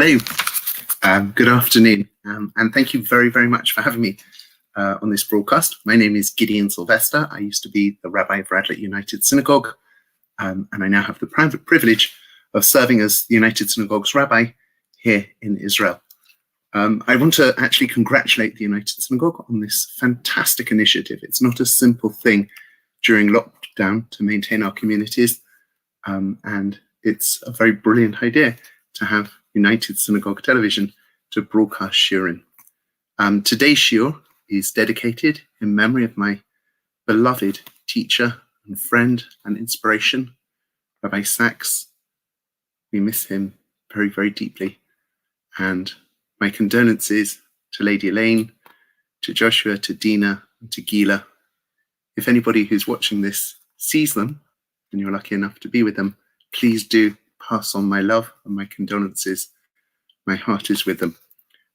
Hello, good afternoon, and thank you very, very much for having me on this broadcast. My name is Gideon Sylvester. I used to be the Rabbi of Radlett United Synagogue, and I now have the private privilege of serving as the United Synagogue's rabbi here in Israel. I want to actually congratulate the United Synagogue on this fantastic initiative. It's not a simple thing during lockdown to maintain our communities, and it's a very brilliant idea to have United Synagogue Television to broadcast shiurim. Today's shiur is dedicated in memory of my beloved teacher and friend and inspiration, Rabbi Sachs. We miss him very, very deeply. And my condolences to Lady Elaine, to Joshua, to Dina, and to Gila. If anybody who's watching this sees them, and you're lucky enough to be with them, please do pass on my love and my condolences. My heart is with them.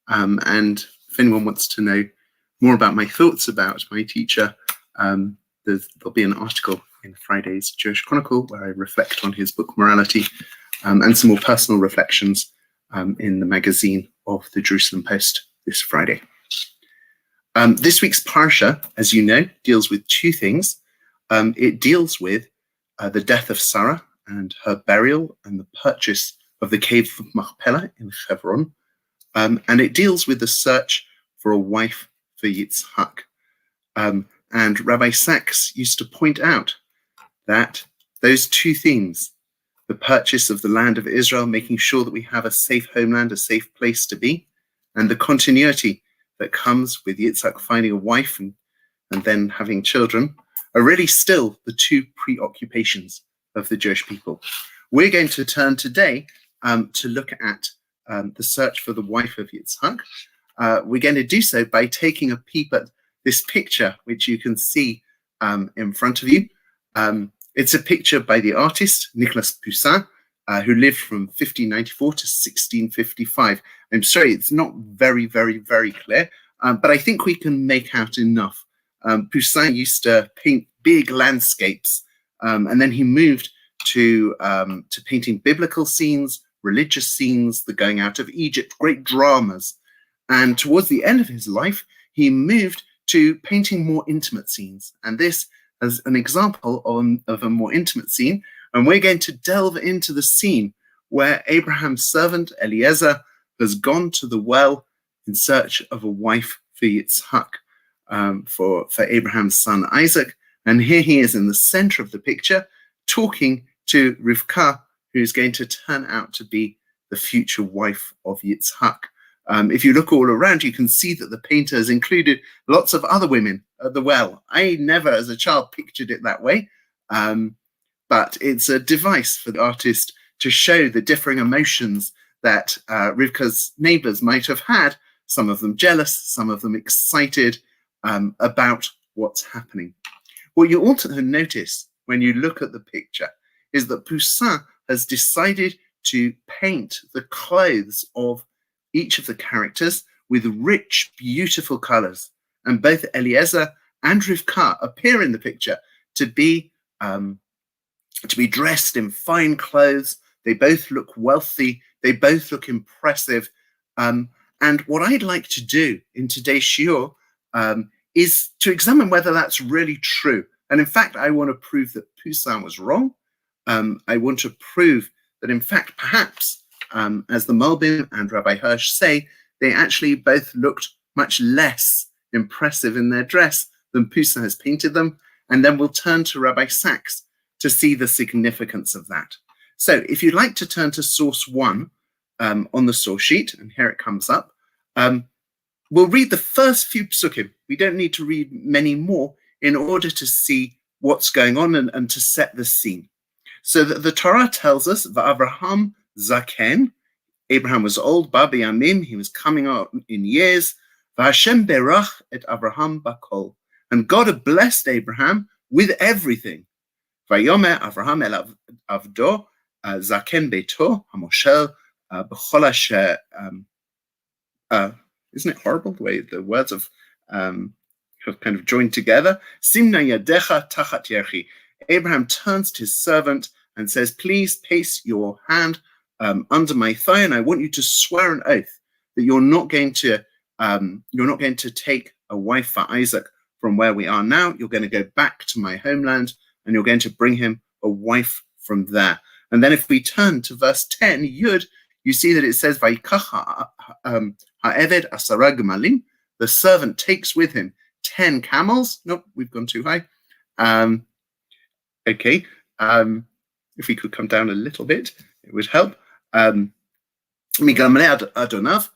And if anyone wants to know more about my thoughts about my teacher, there'll be an article in Friday's Jewish Chronicle where I reflect on his book Morality, and some more personal reflections in the magazine of the Jerusalem Post this Friday. This week's Parasha, as you know, deals with two things. It deals with the death of Sarah and her burial and the purchase of the cave of Machpelah in Hebron, and it deals with the search for a wife for Yitzhak. And Rabbi Sachs used to point out that those two themes, the purchase of the land of Israel, making sure that we have a safe homeland, a safe place to be, and the continuity that comes with Yitzhak finding a wife and then having children, are really still the two preoccupations of the Jewish people. We're going to turn today to look at the search for the wife of Yitzhak. We're going to do so by taking a peep at this picture, which you can see in front of you. It's a picture by the artist Nicolas Poussin, who lived from 1594 to 1655. I'm sorry, it's not very, very, very clear, but I think we can make out enough. Poussin used to paint big landscapes, and then he moved to painting biblical scenes, religious scenes, the going out of Egypt, great dramas. And towards the end of his life, he moved to painting more intimate scenes. And this is an example of a more intimate scene. And we're going to delve into the scene where Abraham's servant Eliezer has gone to the well in search of a wife for Yitzhak, for Abraham's son Isaac. And here he is in the center of the picture, talking to Rivka, who's going to turn out to be the future wife of Yitzhak. If you look all around, you can see that the painter has included lots of other women at the well. I never, as a child, pictured it that way, but it's a device for the artist to show the differing emotions that Rivka's neighbors might have had, some of them jealous, some of them excited about what's happening. What you also notice when you look at the picture is that Poussin has decided to paint the clothes of each of the characters with rich, beautiful colors. And both Eliezer and Rivka appear in the picture to be dressed in fine clothes. They both look wealthy. They both look impressive. And what I'd like to do in today's shiur is to examine whether that's really true. And in fact, I want to prove that Poussin was wrong. I want to prove that, in fact, perhaps, as the Malbim and Rabbi Hirsch say, they actually both looked much less impressive in their dress than Poussin has painted them. And then we'll turn to Rabbi Sachs to see the significance of that. So if you'd like to turn to source 1 on the source sheet, and here it comes up, we'll read the first few psukim. We don't need to read many more in order to see what's going on and to set the scene. So the Torah tells us, Va'avraham Zaken, Abraham was old, Ba B'yamim, he was coming out in years, V'Hashem berach et Avraham bakol, and God had blessed Abraham with everything. Vayomer Avraham el Avdo, Zaken beito, Hamoshel, B'chol asher, isn't it horrible the way the words have kind of joined together? Simna yadecha tachat yerchi. Abraham turns to his servant and says, please place your hand under my thigh, and I want you to swear an oath that you're not going to take a wife for Isaac from where we are now. You're going to go back to my homeland, and you're going to bring him a wife from there. And then if we turn to verse 10, Yud, you see that it says, Vayikach ha'eved asara gemalim, the servant takes with him 10 camels. Nope, we've gone too high. Okay, if we could come down a little bit, it would help. Migamle Adonav,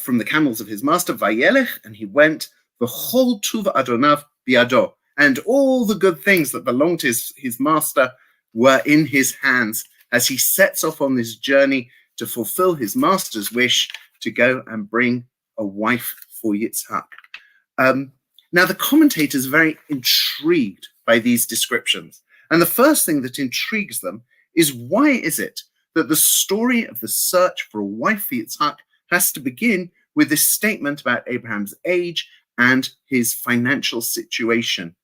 from the camels of his master, Vayelech, and he went, the whole tuv Adonav biado, and all the good things that belonged to his master were in his hands as he sets off on this journey to fulfill his master's wish to go and bring a wife for Yitzhak. Now, the commentators are very intrigued by these descriptions. And the first thing that intrigues them is, why is it that the story of the search for a wife for Yitzhak has to begin with this statement about Abraham's age and his financial situation?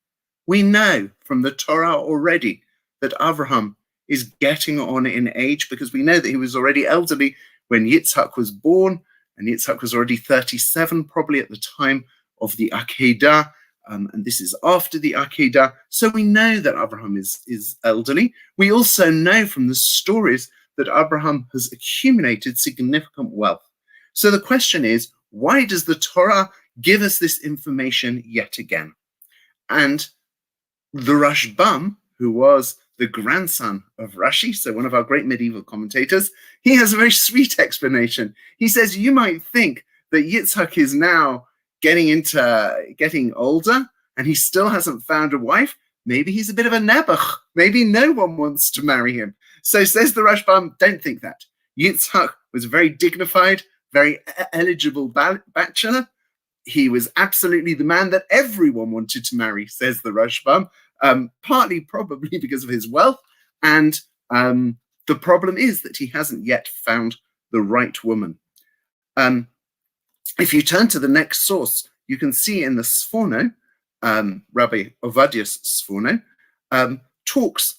We know from the Torah already that Abraham is getting on in age, because we know that he was already elderly when Yitzhak was born, and Yitzhak was already 37 probably at the time of the Akedah, and this is after the Akedah. So we know that Abraham is elderly. We also know from the stories that Abraham has accumulated significant wealth. So the question is, why does the Torah give us this information yet again? And the Rashbam, who was the grandson of Rashi, so one of our great medieval commentators, he has a very sweet explanation. He says, you might think that Yitzhak is now getting older and he still hasn't found a wife. Maybe he's a bit of a nebuch. Maybe no one wants to marry him. So says the Rashbam, don't think that. Yitzhak was a very dignified, very eligible bachelor. He was absolutely the man that everyone wanted to marry, says the Rashbam, partly probably because of his wealth. And the problem is that he hasn't yet found the right woman. If you turn to the next source, you can see in the Sforno, Rabbi Ovadiah's Sforno, talks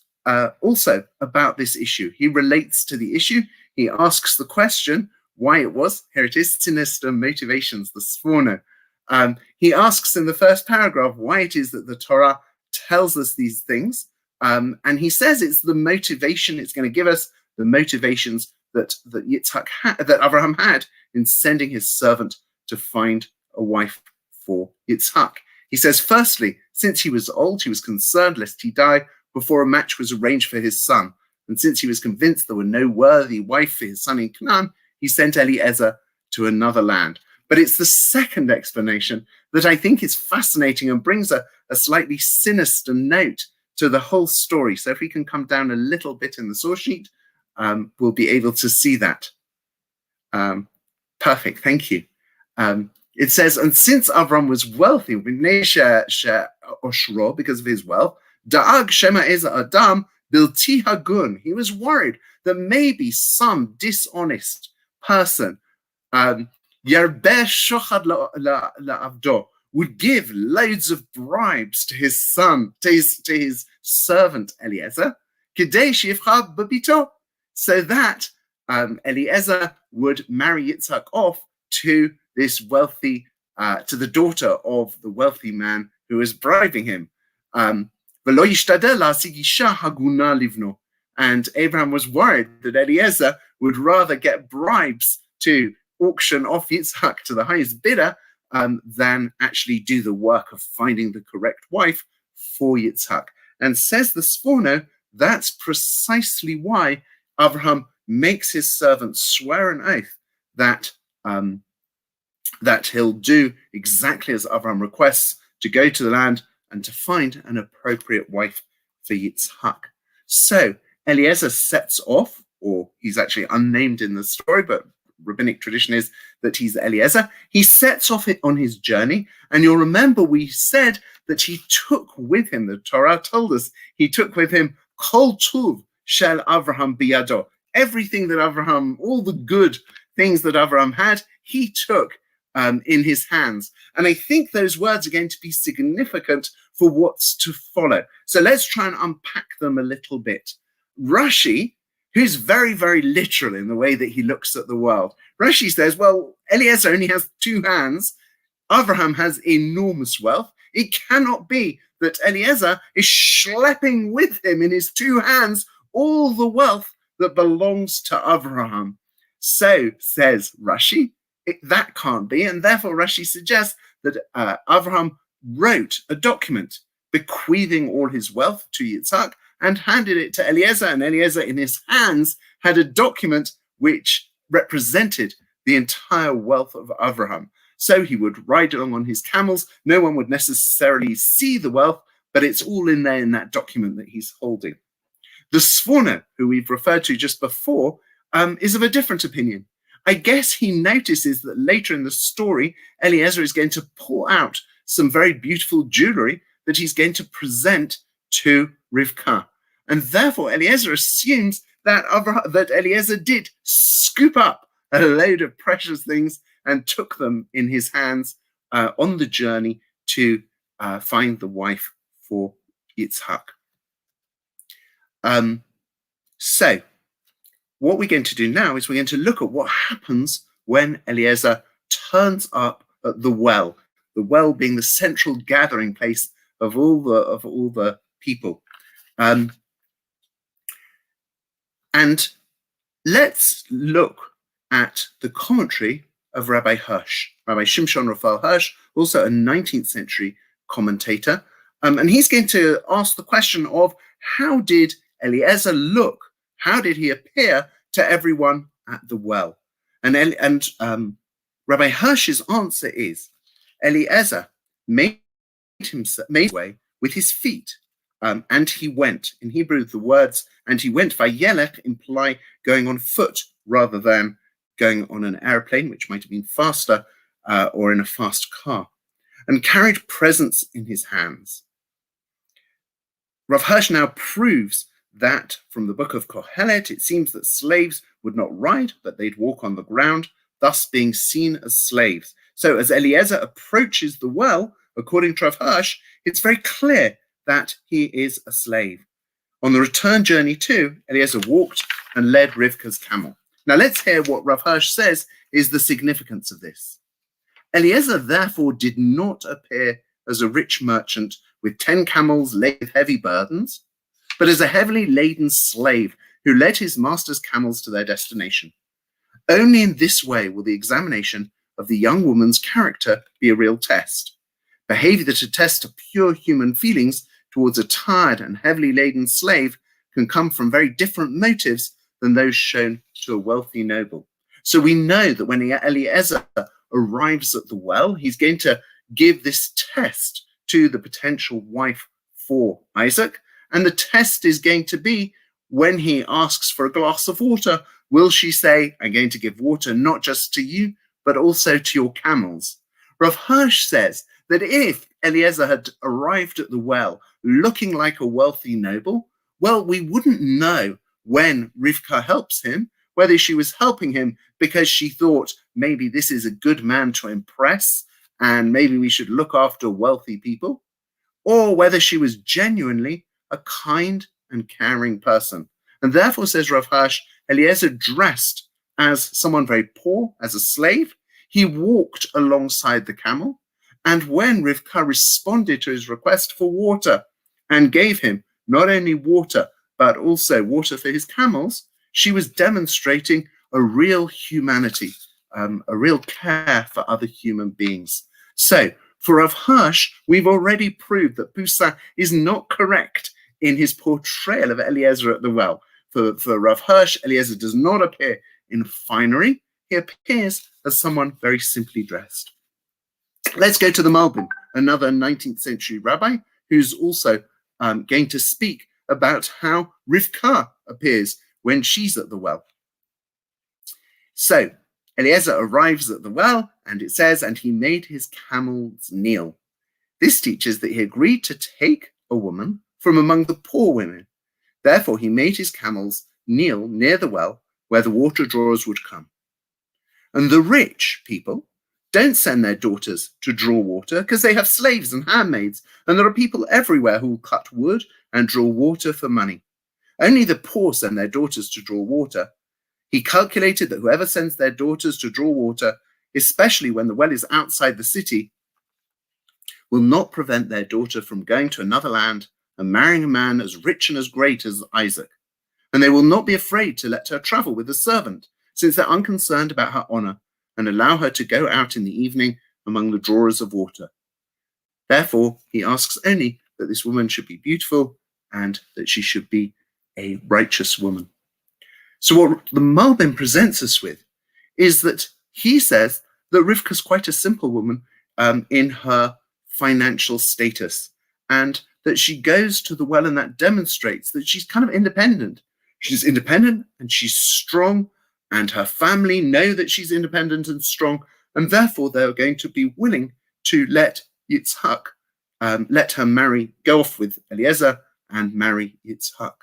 also about this issue. He relates to the issue. He asks the question, why it was, here it is, sinister motivations, the Sforno. He asks in the first paragraph why it is that the Torah tells us these things. And he says it's the motivation, it's going to give us the motivations that that Abraham had in sending his servant to find a wife for Yitzhak. He says, firstly, since he was old, he was concerned lest he die before a match was arranged for his son. And since he was convinced there were no worthy wife for his son in Canaan, he sent Eliezer to another land. But it's the second explanation that I think is fascinating and brings a slightly sinister note to the whole story. So if we can come down a little bit in the source sheet, we'll be able to see that. Perfect, thank you. It says, and since Avram was wealthy, because of his wealth, Da'ag Shema Eza Adam Bilti Hagun, he was worried that maybe some dishonest person, Yarbeh Shochad La'avdo, would give loads of bribes to his son, to his servant Eliezer, Kidei Shivcha Babito, so that Eliezer would marry Yitzhak off to this wealthy, to the daughter of the wealthy man who was bribing him. And Abraham was worried that Eliezer would rather get bribes to auction off Yitzhak to the highest bidder than actually do the work of finding the correct wife for Yitzhak. And says the Sforno, that's precisely why Abraham makes his servant swear an oath that that he'll do exactly as Abraham requests, to go to the land and to find an appropriate wife for Yitzhak. So Eliezer sets off, or he's actually unnamed in the story, but rabbinic tradition is that he's Eliezer. He sets off on his journey, and you'll remember we said that he took with him, the Torah told us, he took with him Kol Tuv Shel Avraham Biyado. Everything that Avraham, all the good things that Avraham had, he took in his hands. And I think those words are going to be significant for what's to follow. So let's try and unpack them a little bit. Rashi, who's very, very literal in the way that he looks at the world. Rashi says, well, Eliezer only has 2 hands. Abraham has enormous wealth. It cannot be that Eliezer is schlepping with him in his 2 hands all the wealth that belongs to Abraham. So, says Rashi, that can't be. And therefore, Rashi suggests that Abraham wrote a document bequeathing all his wealth to Yitzhak and handed it to Eliezer, and Eliezer in his hands had a document which represented the entire wealth of Abraham. So he would ride along on his camels. No one would necessarily see the wealth, but it's all in there in that document that he's holding. The Sforno, who we've referred to just before, is of a different opinion. I guess he notices that later in the story, Eliezer is going to pull out some very beautiful jewelry that he's going to present to Rivka. And therefore, Eliezer assumes that Eliezer did scoop up a load of precious things and took them in his hands on the journey to find the wife for Yitzhak. So what we're going to do now is we're going to look at what happens when Eliezer turns up at the well being the central gathering place of all the people. And let's look at the commentary of Rabbi Hirsch, Rabbi Shimshon Raphael Hirsch, also a 19th century commentator. And he's going to ask the question of how did Eliezer look? How did he appear to everyone at the well? And Rabbi Hirsch's answer is Eliezer made his way with his feet, and he went. In Hebrew, the words "and he went" vayelech imply going on foot rather than going on an airplane, which might have been faster, or in a fast car, and carried presents in his hands. Rav Hirsch now proves that from the book of Kohelet, it seems that slaves would not ride, but they'd walk on the ground, thus being seen as slaves. So as Eliezer approaches the well, according to Rav Hirsch, it's very clear that he is a slave. On the return journey too, Eliezer walked and led Rivka's camel. Now let's hear what Rav Hirsch says is the significance of this. Eliezer therefore did not appear as a rich merchant with 10 camels laden with heavy burdens, but as a heavily laden slave who led his master's camels to their destination. Only in this way will the examination of the young woman's character be a real test. Behavior that attests to pure human feelings towards a tired and heavily laden slave can come from very different motives than those shown to a wealthy noble. So we know that when Eliezer arrives at the well, he's going to give this test to the potential wife for Isaac. And the test is going to be when he asks for a glass of water, will she say, I'm going to give water not just to you, but also to your camels? Rav Hirsch says that if Eliezer had arrived at the well looking like a wealthy noble, well, we wouldn't know when Rivka helps him, whether she was helping him because she thought maybe this is a good man to impress and maybe we should look after wealthy people, or whether she was genuinely a kind and caring person. And therefore, says Rav Hirsch, Eliezer dressed as someone very poor, as a slave. He walked alongside the camel, and when Rivka responded to his request for water and gave him not only water, but also water for his camels, she was demonstrating a real humanity, a real care for other human beings. So, for Rav Hirsch, we've already proved that Busa is not correct in his portrayal of Eliezer at the well. For Rav Hirsch, Eliezer does not appear in finery. He appears as someone very simply dressed. Let's go to the Malbim, another 19th century rabbi who's also going to speak about how Rivka appears when she's at the well. So Eliezer arrives at the well, and it says, and he made his camels kneel. This teaches that he agreed to take a woman from among the poor women. Therefore, he made his camels kneel near the well where the water drawers would come. And the rich people don't send their daughters to draw water because they have slaves and handmaids, and there are people everywhere who will cut wood and draw water for money. Only the poor send their daughters to draw water. He calculated that whoever sends their daughters to draw water, especially when the well is outside the city, will not prevent their daughter from going to another land and marrying a man as rich and as great as Isaac. And they will not be afraid to let her travel with a servant, since they're unconcerned about her honor, and allow her to go out in the evening among the drawers of water. Therefore, he asks only that this woman should be beautiful and that she should be a righteous woman. So what the Malbim presents us with is that he says that Rivka's quite a simple woman in her financial status, and that she goes to the well, and that demonstrates that she's kind of independent. She's independent and she's strong, and her family know that she's independent and strong, and therefore they're going to be willing to let Yitzhak, let her go off with Eliezer and marry Yitzhak.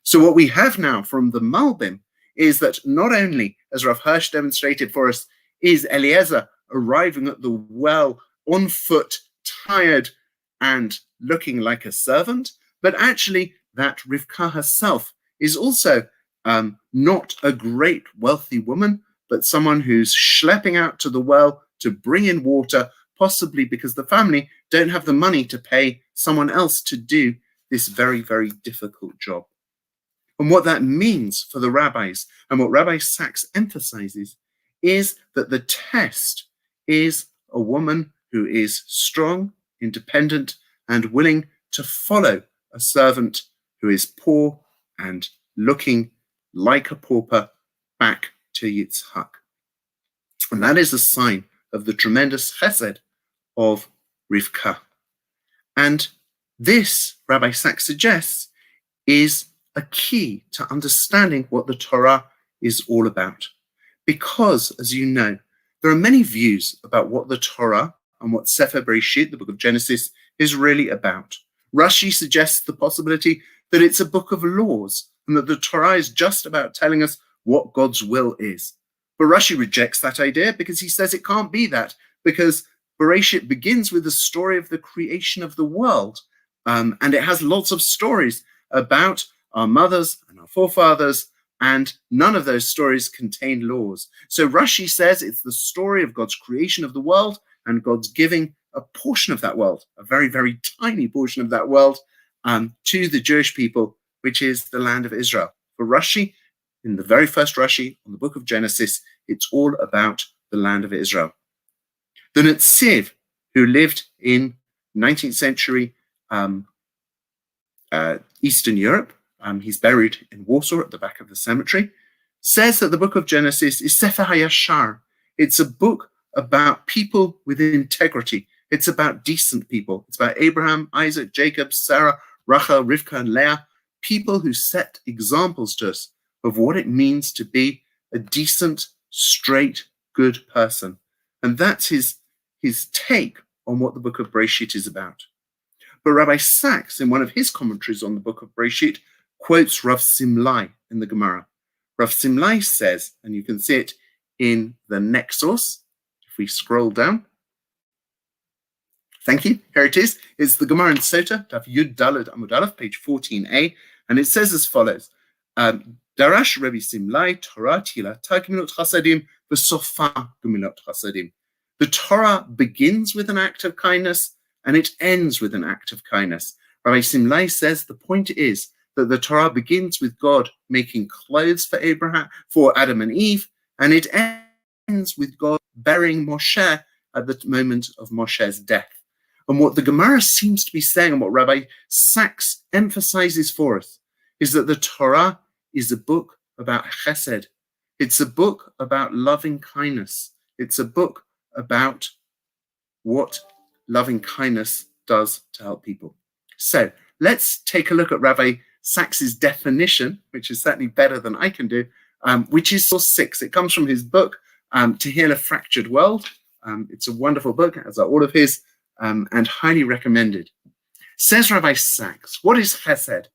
So what we have now from the Malbim is that not only, as Rav Hirsch demonstrated for us, is Eliezer arriving at the well on foot, tired and looking like a servant, but actually that Rivka herself is also not a great wealthy woman, but someone who's schlepping out to the well to bring in water, possibly because the family don't have the money to pay someone else to do this very, very difficult job. And what that means for the rabbis, and what Rabbi Sachs emphasizes, is that the test is a woman who is strong, independent, and willing to follow a servant who is poor and looking like a pauper back to Yitzhak. And that is a sign of the tremendous chesed of Rivka. And this, Rabbi Sachs suggests, is a key to understanding what the Torah is all about. Because, as you know, there are many views about what the Torah and what Sefer Bereshit, the book of Genesis, is really about. Rashi suggests the possibility that it's a book of laws and that the Torah is just about telling us what God's will is. But Rashi rejects that idea because he says it can't be that, because Bereshit begins with the story of the creation of the world, and it has lots of stories about our mothers and our forefathers, and none of those stories contain laws. So Rashi says it's the story of God's creation of the world and God's giving a portion of that world, a very, very tiny portion of that world, to the Jewish people, which is the land of Israel. For Rashi, in the very first Rashi on the book of Genesis, it's all about the land of Israel. The Netziv, who lived in 19th century Eastern Europe, he's buried in Warsaw at the back of the cemetery, says that the book of Genesis is Sefer HaYashar. It's a book about people with integrity. It's about decent people. It's about Abraham, Isaac, Jacob, Sarah, Rachel, Rivka, and Leah, people who set examples to us of what it means to be a decent, straight, good person. And that's his take on what the book of Bereshit is about. But Rabbi Sachs, in one of his commentaries on the book of Bereshit, quotes Rav Simlai in the Gemara. Rav Simlai says, and you can see it in the next source, if we scroll down. Thank you, here it is. It's the Gemara in Sota, Daf Yud Daled Amud Aleph, page 14a, and it says as follows, Darash Rabbi Simlai, Torah Tila, Gemilut Chasadim, V'sofa Gemilut Chasadim. The Torah begins with an act of kindness, and it ends with an act of kindness. Rabbi Simlai says the point is that the Torah begins with God making clothes for Adam and Eve, and it ends with God burying Moshe at the moment of Moshe's death. And what the Gemara seems to be saying, and what Rabbi Sachs emphasizes for us, is that the Torah is a book about chesed. It's a book about loving kindness. It's a book about what loving kindness does to help people. So let's take a look at Rabbi Sachs's definition, which is certainly better than I can do, which is source 6. It comes from his book, To Heal a Fractured World. It's a wonderful book, as are all of his, and highly recommended. Says Rabbi Sachs, what is chesed?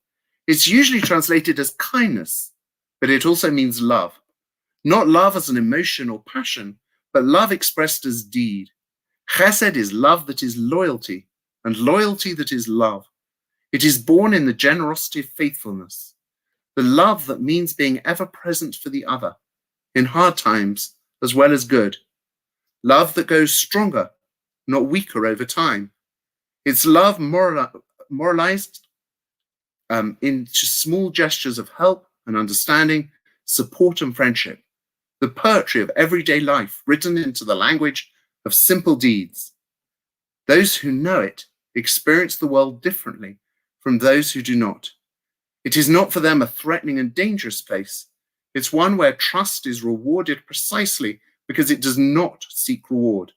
It's usually translated as kindness, but it also means love. Not love as an emotion or passion, but love expressed as deed. Chesed is love that is loyalty, and loyalty that is love. It is born in the generosity of faithfulness. the love that means being ever present for the other, in hard times as well as good. Love that goes stronger, not weaker over time. It's love moralized into small gestures of help and understanding, support and friendship. The poetry of everyday life written into the language of simple deeds. Those who know it experience the world differently from those who do not. It is not for them a threatening and dangerous place. It's one where trust is rewarded precisely because it does not seek reward.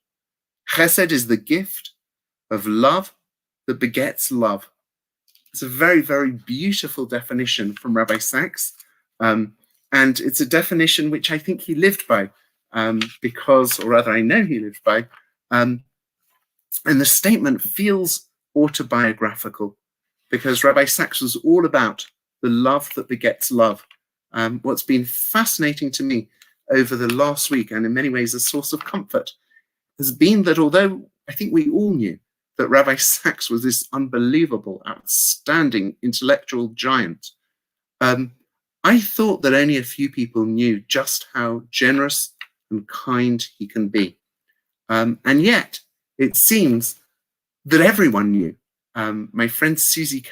Chesed is the gift of love that begets love. It's a very, very beautiful definition from Rabbi Sachs. And it's a definition which I think he lived by, because, or rather I know he lived by, and the statement feels autobiographical because Rabbi Sachs was all about the love that begets love. What's been fascinating to me over the last week, and in many ways a source of comfort, has been that although I think we all knew that Rabbi Sachs was this unbelievable, outstanding intellectual giant, I thought that only a few people knew just how generous and kind he can be. And yet, it seems that everyone knew. My friend Susie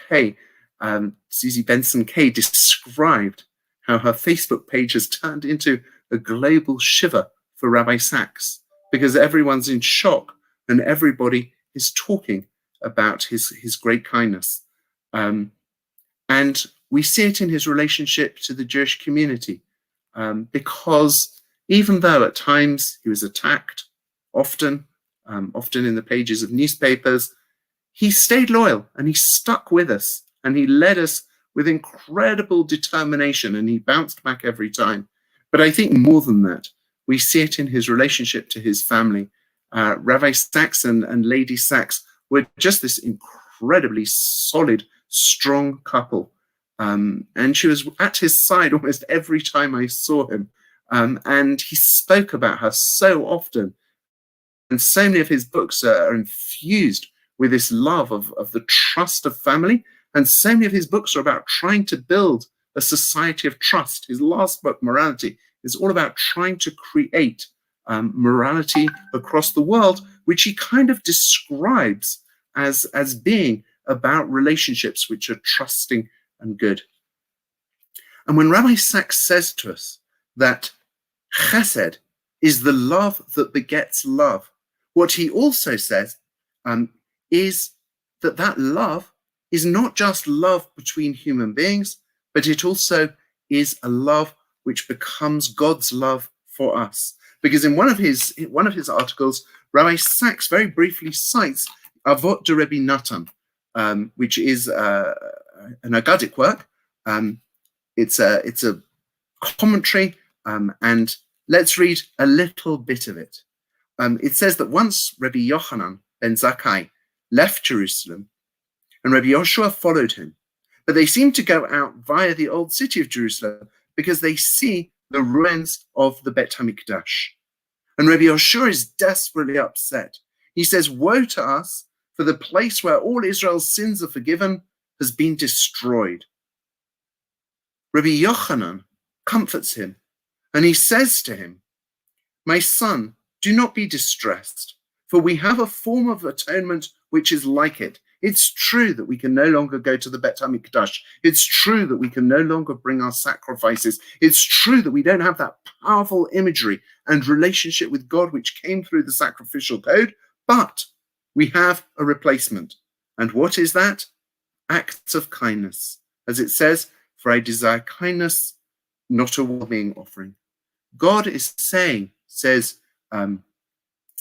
Benson Kay, described how her Facebook page has turned into a global shiver for Rabbi Sachs because everyone's in shock and everybody is talking about his great kindness. And we see it in his relationship to the Jewish community, because even though at times he was attacked, often in the pages of newspapers, he stayed loyal and he stuck with us and he led us with incredible determination and he bounced back every time. But I think more than that, we see it in his relationship to his family. Rabbi Sachs and Lady Sachs were just this incredibly solid, strong couple. And she was at his side almost every time I saw him. And he spoke about her so often. And so many of his books are infused with this love of the trust of family. And so many of his books are about trying to build a society of trust. His last book, Morality, is all about trying to create morality across the world, which he kind of describes as being about relationships which are trusting and good. And when Rabbi Sachs says to us that chesed is the love that begets love, what he also says is that love is not just love between human beings, but it also is a love which becomes God's love for us. Because in one of his articles, Rabbi Sachs very briefly cites Avot de Rabbi Natan, which is an Agadic work. It's a commentary, and let's read a little bit of it. It says that once Rabbi Yochanan ben Zakkai left Jerusalem, and Rabbi Yoshua followed him, but they seem to go out via the old city of Jerusalem because they see the ruins of the Bet HaMikdash. And Rabbi Yoshua is desperately upset. He says, "Woe to us, for the place where all Israel's sins are forgiven has been destroyed." Rabbi Yochanan comforts him, and he says to him, "My son, do not be distressed, for we have a form of atonement which is like it. It's true that we can no longer go to the Bet HaMikdash. It's true that we can no longer bring our sacrifices. It's true that we don't have that powerful imagery and relationship with God which came through the sacrificial code, but we have a replacement. And what is that? Acts of kindness. As it says, for I desire kindness, not a well-being offering." God is saying, says Rabbi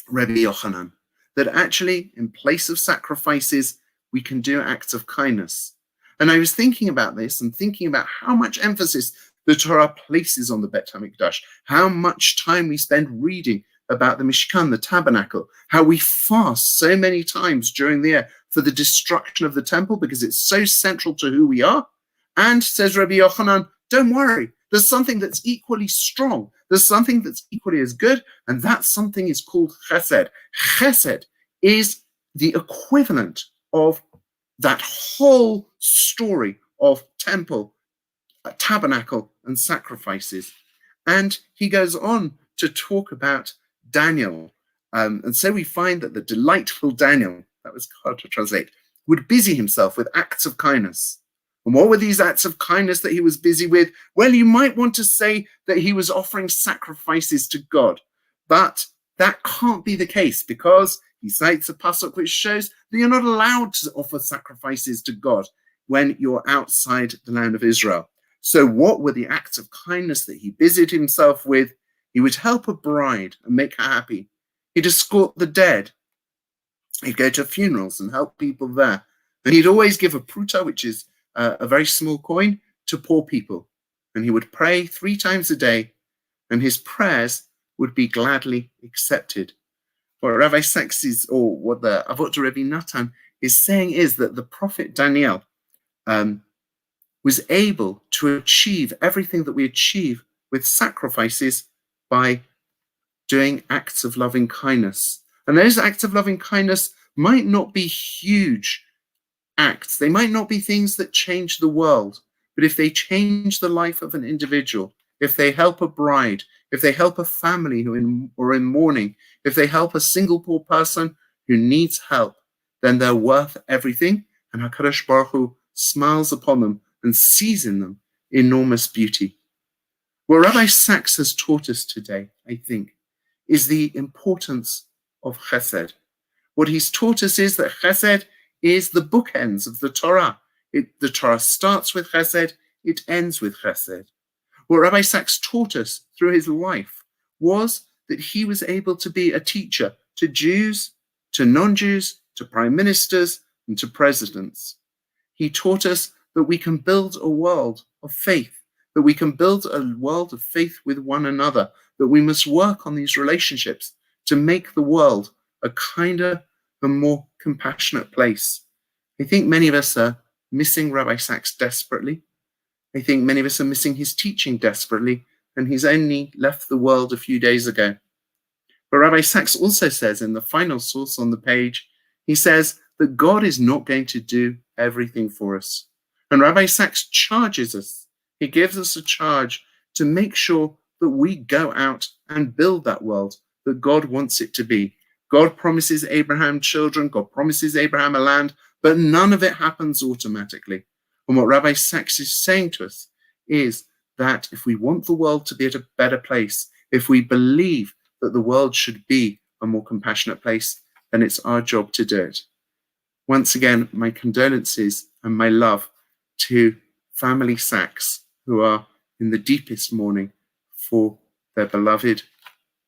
Yochanan, that actually in place of sacrifices, we can do acts of kindness. And I was thinking about this and thinking about how much emphasis the Torah places on the Bet HaMikdash, how much time we spend reading about the Mishkan, the tabernacle, how we fast so many times during the year for the destruction of the temple because it's so central to who we are. And says Rabbi Yochanan, don't worry, there's something that's equally strong. There's something that's equally as good, and that something is called chesed. Chesed is the equivalent of that whole story of temple tabernacle and sacrifices. And he goes on to talk about Daniel. And so we find that the delightful Daniel, that was hard to translate, would busy himself with acts of kindness. And what were these acts of kindness that he was busy with? Well, you might want to say that he was offering sacrifices to God, but that can't be the case, because he cites a pasuk which shows that you're not allowed to offer sacrifices to God when you're outside the land of Israel. So what were the acts of kindness that he busied himself with? He would help a bride and make her happy. He'd escort the dead. He'd go to funerals and help people there. And he'd always give a pruta, which is a very small coin, to poor people. And he would pray 3 times a day, and his prayers would be gladly accepted. What Rabbi Sachs is, or what the Avot Rabbi Natan is saying, is that the prophet Daniel was able to achieve everything that we achieve with sacrifices by doing acts of loving kindness. And those acts of loving kindness might not be huge acts. They might not be things that change the world, but if they change the life of an individual, if they help a bride, if they help a family who are in mourning, if they help a single poor person who needs help, then they're worth everything. And HaKadosh Baruch Hu smiles upon them and sees in them enormous beauty. What Rabbi Sachs has taught us today, I think, is the importance of chesed. What he's taught us is that chesed is the bookends of the Torah. The Torah starts with chesed, it ends with chesed. What Rabbi Sachs taught us through his life was that he was able to be a teacher to Jews, to non-Jews, to prime ministers, and to presidents. He taught us that we can build a world of faith, that we can build a world of faith with one another, that we must work on these relationships to make the world a kinder and more compassionate place. I think many of us are missing Rabbi Sachs desperately. I think many of us are missing his teaching desperately, and he's only left the world a few days ago. But Rabbi Sachs also says in the final source on the page, he says that God is not going to do everything for us. And Rabbi Sachs charges us. He gives us a charge to make sure that we go out and build that world that God wants it to be. God promises Abraham children, God promises Abraham a land, but none of it happens automatically. And what Rabbi Sachs is saying to us is that if we want the world to be at a better place, if we believe that the world should be a more compassionate place, then it's our job to do it. Once again, my condolences and my love to family Sachs, who are in the deepest mourning for their beloved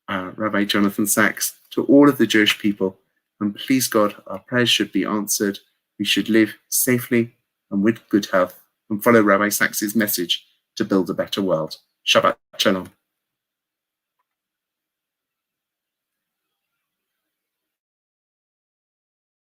Rabbi Jonathan Sachs, to all of the Jewish people. And please God, our prayers should be answered. We should live safely and with good health and follow Rabbi Sachs's message to build a better world. Shabbat Shalom.